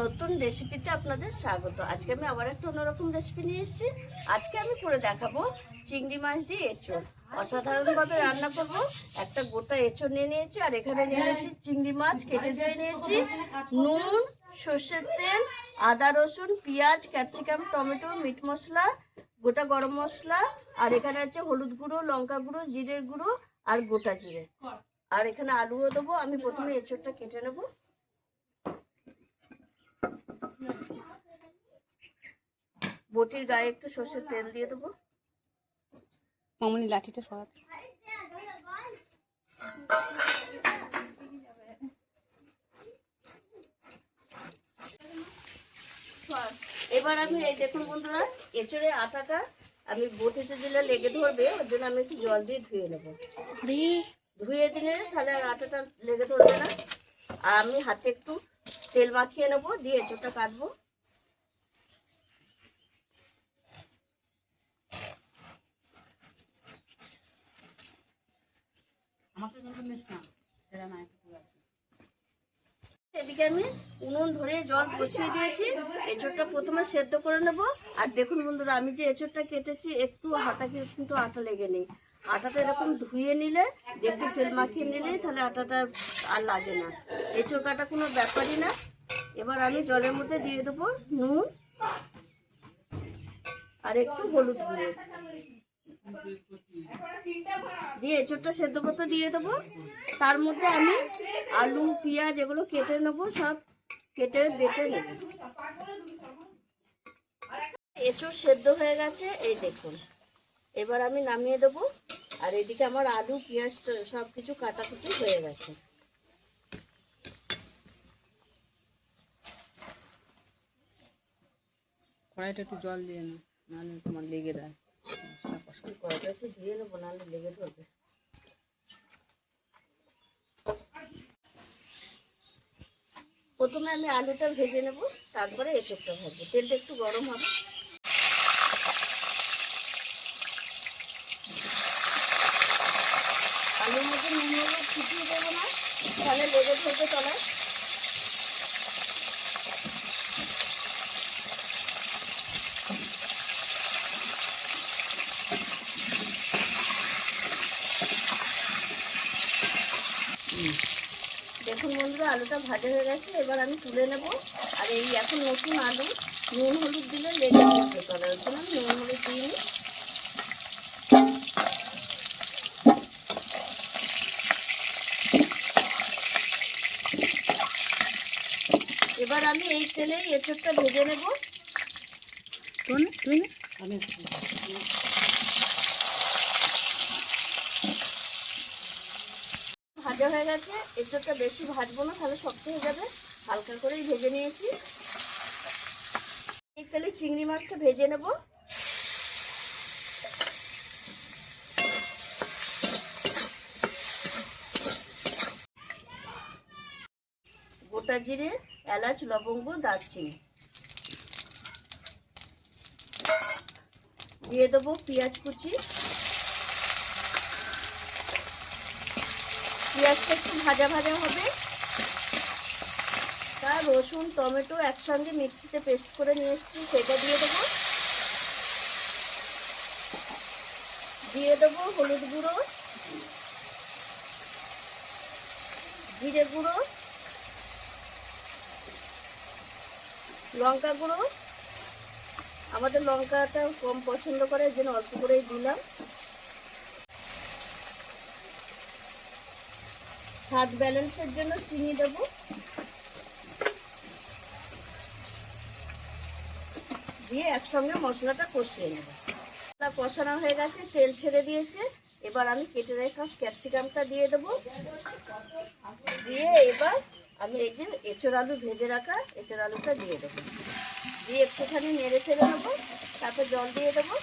নতুন রেসিপিতে আপনাদের স্বাগত। আজকে আমি আবার একটা অন্যরকম রেসিপি নিয়ে এসেছি। আজকে আমি করে দেখাবো চিংড়ি মাছ দিয়ে এঁচোড়। অসাধারণভাবে রান্না করব। একটা গোটা এঁচোড় নিয়ে নিয়েছি, আর এখানে নিয়ে নিয়েছি চিংড়ি মাছ কেটে দিয়ে নিয়েছি, নুন, সর্ষের তেল, আদা রসুন, পেঁয়াজ, ক্যাপসিকাম, টমেটো, মিট মশলা, গোটা গরম মশলা, আর এখানে আছে হলুদ গুঁড়ো, লঙ্কা গুঁড়ো, জিরের গুঁড়ো আর গোটা জিরে। আর এখানে আলুও দেবো। আমি প্রথমে এঁচোড়টা কেটে নেবো। বটির গায়ে একটু সর্ষের তেল দিয়ে দেবো। মামনি লাঠিটা সরাতে। এবার আমি এই দেখুন বন্ধুরা, এঁচড়ে আটাটা আমি বটিতে দিলে লেগে ধরবে, ওর জন্য আমি একটু জল দিয়ে ধুয়ে নেবো। ধুয়ে দিলে তাহলে আর আটাটা লেগে ধরবে না। আর আমি হাতে একটু তেল মাখিয়ে নেবো, দিয়ে এঁচড়টা কাটবো। এদিকে আমি উনুন ধরে জল বসিয়ে দিয়েছি। এঁচড়টা প্রথমে সেদ্ধ করে নেব। আর দেখুন বন্ধুরা, আমি যে এঁচড়টা কেটেছি একটু হাতাকে কিন্তু আটা লেগে নেই। আটাটা এরকম ধুয়ে নিলে, একটু তেল মাখিয়ে নিলেই তাহলে আটাটা আর লাগে না। এঁচড় কাটা কোনো ব্যাপারই না। এবার আমি জলের মধ্যে দিয়ে দেবো নুন আর একটু হলুদ গুঁড়ো দিয়ে এঁচড়টা সেদ্ধ করতে দিয়ে দেবো। তার মধ্যে আমি আলু, পেঁয়াজ এগুলো কেটে নেবো, সব কেটে বেটে নেব। এঁচড় সেদ্ধ হয়ে গেছে, এই দেখুন। এবার আমি নামিয়ে দেবো। আর এদিকে আমার আলু, পেঁয়াজ সব কিছু কাটাকুটি হয়ে গেছে। কড়াইটা একটু জল দিয়ে না, নাহলে তোমার লেগে দেয়। কড়াইটা একটু ধুয়ে নেবো, নাহলে লেগে ধরবে। প্রথমে আমি আলুটা ভেজে নেব, তারপরে এঁচড়টা ভাজবো। তেলটা একটু গরম হবে। আলুর মধ্যে নুন হলুদ ফুটিয়ে দেবো না, তাহলে লেগে ধরবে তলায়। দেখুন বন্ধুরা, আলুটা ভাজা হয়ে গেছে। এবার আমি তুলে নেব। আর এই এখন নতুন আলু, নুন হলুদ দিলে লেগে যেতে পারে, ওই জন্য নুন হলুদ দিইনি। এবার আমি এই তেলে এঁচড়টা ভেজে নেব। ভাজা হয়ে গেছে। এঁচড়টা বেশি ভাজবো না, তাহলে শক্ত হয়ে যাবে। হালকা করেই ভেজে নিয়েছি। এই তেলে চিংড়ি মাছটা ভেজে নেব। গোটা জিরে, এলাচ, লবঙ্গ, দারচিনি দিয়ে দেবো। পেঁয়াজ কুচি, পেঁয়াজটা একটু ভাজা ভাজা হবে। তার রসুন, টমেটো একসঙ্গে মিক্সিতে পেস্ট করে নিয়ে এসেছি, সেটা দিয়ে দেবো। দিয়ে দেবো হলুদ গুঁড়ো, জিরে গুঁড়ো, লঙ্কা গুঁড়ো। আমাদের লঙ্কাটা কম পছন্দ করে, এই জন্য অল্প করেই দিলাম। স্বাদ ব্যালেন্সের জন্য চিনি দেবো। দিয়ে একসঙ্গে মশলাটা কষিয়ে নেব। মশলা কষানো হয়ে গেছে, তেল ছেড়ে দিয়েছে। এবার আমি কেটে রাখা ক্যাপসিকামটা দিয়ে দেবো। দিয়ে এবার আমি এই যে এঁচড় আলু ভেজে রাখা এঁচড় আলুটা দিয়ে দেবো। দিয়ে একটুখানি নেড়ে ছেড়ে নেবো, তারপর জল দিয়ে দেবো।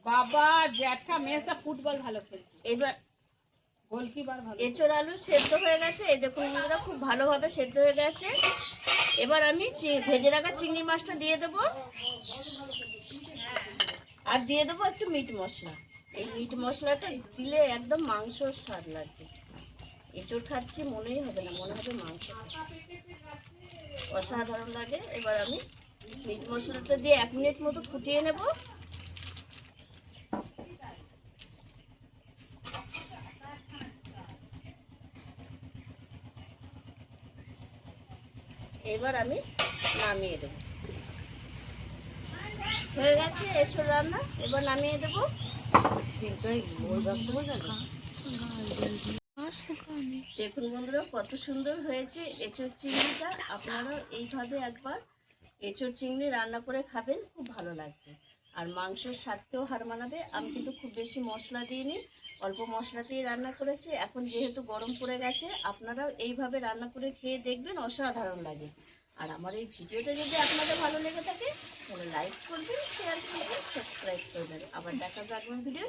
বাবা জ্যাঠা মেয়েটা ফুটবল ভালো খেলছে। এবার গোলকিপার ভালো। এঁচড় আলু সেদ্ধ হয়ে গেছে, এই দেখুন বন্ধুরা, খুব ভালোভাবে সেদ্ধ হয়ে গেছে। এবার আমি ভেজে রাখা চিংড়ি মাছটা দিয়ে দেবো, আর দিয়ে দেবো একটু মিট মশলা। এই মিট মশলাটা দিলে একদম মাংসর স্বাদ লাগবে। এঁচড় খাচ্ছি মনেই হবে না, মনে হবে মাংস খাচ্ছি, অসাধারণ লাগে। এবার আমি মিট মশলাটা দিয়ে 1 মিনিট মতো ফুটিয়ে নেব। এবার আমি নামিয়ে দেবো। হয়ে গেছে এঁচড় রান্না, এবার নামিয়ে দেবো। দেখুন বন্ধুরা কত সুন্দর হয়েছে এঁচড় চিংড়িটা। আপনারা এইভাবে একবার এঁচড় চিংড়ি রান্না করে খাবেন, খুব ভালো লাগবে। আর মাংসের স্বাদকেও হার মানাবে। আমি কিন্তু খুব বেশি মশলা দিইনি, অল্প মশলাতেই রান্না করেছি। এখন যেহেতু গরম পড়ে গেছে, আপনারাও এইভাবে রান্না করে খেয়ে দেখবেন, অসাধারণ লাগে। আর আমার এই ভিডিওটা যদি আপনাদের ভালো লেগে থাকে তাহলে লাইক করবেন, শেয়ার করবেন, সাবস্ক্রাইব করবেন। আবার দেখা যাবে আগামী ভিডিও।